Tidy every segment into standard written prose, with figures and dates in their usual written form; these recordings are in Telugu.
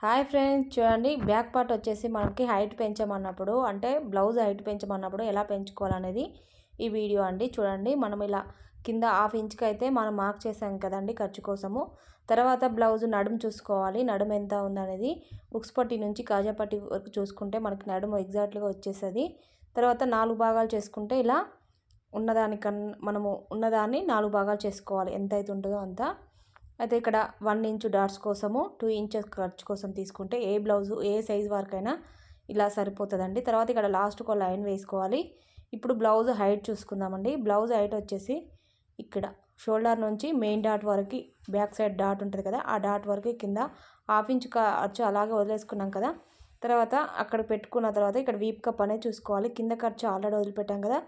హాయ్ ఫ్రెండ్స్, చూడండి బ్యాక్ పార్ట్ వచ్చేసి మనకి హైట్ పెంచమన్నప్పుడు అంటే బ్లౌజ్ హైట్ పెంచమన్నప్పుడు ఎలా పెంచుకోవాలనేది ఈ వీడియో అండి. చూడండి, మనం ఇలా కింద హాఫ్ ఇంచ్కి అయితే మనం మార్క్ చేసాం కదండి ఖర్చు కోసము. తర్వాత బ్లౌజ్ నడుము చూసుకోవాలి, నడుము ఎంత ఉందనేది ఉక్స్ పట్టి నుంచి కాజా పట్టి వరకు చూసుకుంటే మనకి నడుము ఎగ్జాక్ట్గా వచ్చేస్తుంది. తర్వాత 4 భాగాలు చేసుకుంటే ఇలా మనము ఉన్నదాన్ని 4 భాగాలు చేసుకోవాలి, ఎంత అయితే ఉంటుందో అంత. అయితే ఇక్కడ 1 ఇంచ్ డాట్స్ కోసము 2 ఇంచెస్ ఖర్చు కోసం తీసుకుంటే ఏ బ్లౌజు ఏ సైజ్ వరకైనా ఇలా సరిపోతుందండి. తర్వాత ఇక్కడ లాస్ట్ ఒక లైన్ వేసుకోవాలి. ఇప్పుడు బ్లౌజ్ హైట్ చూసుకుందామండి. బ్లౌజ్ హైట్ వచ్చేసి ఇక్కడ షోల్డర్ నుంచి మెయిన్ డాట్ వరకు, బ్యాక్ సైడ్ డాట్ ఉంటుంది కదా, ఆ డాట్ వరకు కింద హాఫ్ ఇంచ్ ఖర్చు అలాగే వదిలేసుకున్నాం కదా. తర్వాత అక్కడ పెట్టుకున్న తర్వాత ఇక్కడ వీప్ కప్ అనేది చూసుకోవాలి. కింద ఖర్చు ఆల్రెడీ వదిలిపెట్టాం కదా,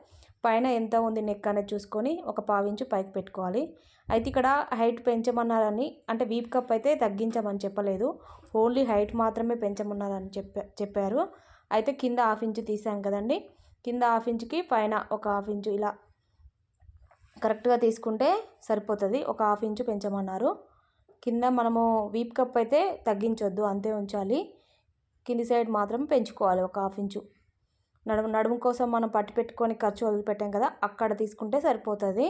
పైన ఎంత ఉంది నెక్ అనేది చూసుకొని ఒక 1/2 ఇంచు పైకి పెట్టుకోవాలి. అయితే ఇక్కడ హైట్ పెంచమన్నారని, అంటే వీప్ కప్ అయితే తగ్గించమని చెప్పలేదు, ఓన్లీ హైట్ మాత్రమే పెంచమన్నారని చెప్పారు. అయితే కింద హాఫ్ ఇంచు తీసాం కదండి, కింద హాఫ్ ఇంచుకి పైన ఒక హాఫ్ ఇంచు ఇలా కరెక్ట్గా తీసుకుంటే సరిపోతుంది. ఒక హాఫ్ ఇంచు పెంచమన్నారు. కింద మనము వీప్ కప్ అయితే తగ్గించొద్దు, అంతే ఉంచాలి. కింది సైడ్ మాత్రం పెంచుకోవాలి ఒక హాఫ్ ఇంచు. నడుము కోసం మనం పట్టి పెట్టుకొని ఖర్చు వదిలిపెట్టాం కదా, అక్కడ తీసుకుంటే సరిపోతుంది.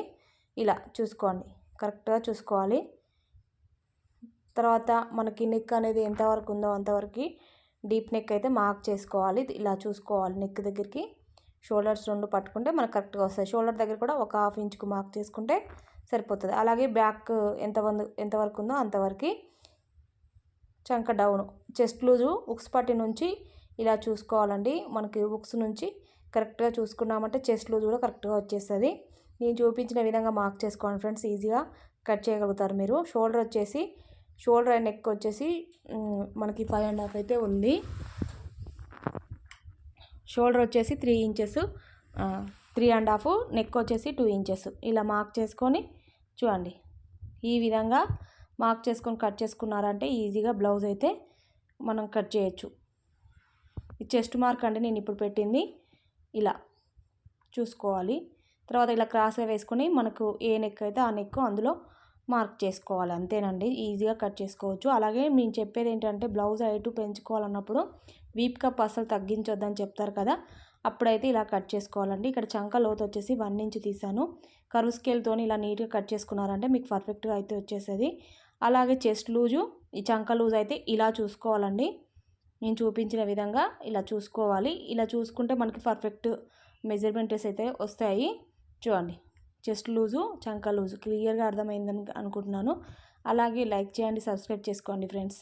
ఇలా చూసుకోండి, కరెక్ట్గా చూసుకోవాలి. తర్వాత మనకి నెక్ అనేది ఎంతవరకు ఉందో అంతవరకు డీప్ నెక్ అయితే మార్క్ చేసుకోవాలి. ఇలా చూసుకోవాలి, నెక్ దగ్గరికి షోల్డర్స్ 2 పట్టుకుంటే మనకు కరెక్ట్గా వస్తాయి. షోల్డర్ దగ్గర కూడా ఒక హాఫ్ ఇంచుకు మార్క్ చేసుకుంటే సరిపోతుంది. అలాగే బ్యాక్ ఎంతవరకు ఉందో అంతవరకు చంక డౌన్, చెస్ట్ లూజు ఉక్స్ పట్టి నుంచి ఇలా చూసుకోవాలండి. మనకి ఉక్స్ నుంచి కరెక్ట్గా చూసుకున్నామంటే చెస్ట్ లూజ్ కూడా కరెక్ట్గా వచ్చేస్తుంది. నేను చూపించిన విధంగా మార్క్ చేసుకోండి ఫ్రెండ్స్, ఈజీగా కట్ చేయగలుగుతారు మీరు. షోల్డర్ అండ్ నెక్ వచ్చేసి మనకి 5.5 అయితే ఉంది. షోల్డర్ వచ్చేసి 3 ఇంచెస్, 3.5, నెక్ వచ్చేసి 2 ఇంచెస్. ఇలా మార్క్ చేసుకొని చూడండి, ఈ విధంగా మార్క్ చేసుకొని కట్ చేసుకున్నారంటే ఈజీగా బ్లౌజ్ అయితే మనం కట్ చేయొచ్చు. ఈ చెస్ట్ మార్క్ అంటే నేను ఇప్పుడు పెట్టింది, ఇలా చూసుకోవాలి. తర్వాత ఇలా క్రాస్గా వేసుకొని మనకు ఏ నెక్ అయితే ఆ నెక్ అందులో మార్క్ చేసుకోవాలి, అంతేనండి. ఈజీగా కట్ చేసుకోవచ్చు. అలాగే నేను చెప్పేది ఏంటంటే బ్లౌజ్ హైట్ పెంచుకోవాలన్నప్పుడు వీప్ కప్ అసలు తగ్గించొద్దని చెప్తారు కదా, అప్పుడైతే ఇలా కట్ చేసుకోవాలండి. ఇక్కడ చంక లోతు వచ్చేసి 1 ఇంచ్ తీసాను. కర్వ్ స్కేల్తో ఇలా నీట్గా కట్ చేసుకున్నారంటే మీకు పర్ఫెక్ట్గా అయితే వచ్చేస్తుంది. అలాగే చెస్ట్ లూజు, ఈ చంక లూజ్ అయితే ఇలా చూసుకోవాలండి. నేను చూపించిన విధంగా ఇలా చూసుకోవాలి. ఇలా చూసుకుంటే మనకి పర్ఫెక్ట్ మెజర్మెంట్స్ అయితే వస్తాయి. చూడండి, చెస్ట్ లూజు, చంక లూజు క్లియర్గా అర్థమైందని అనుకుంటున్నాను. అలాగే లైక్ చేయండి, సబ్స్క్రైబ్ చేసుకోండి ఫ్రెండ్స్.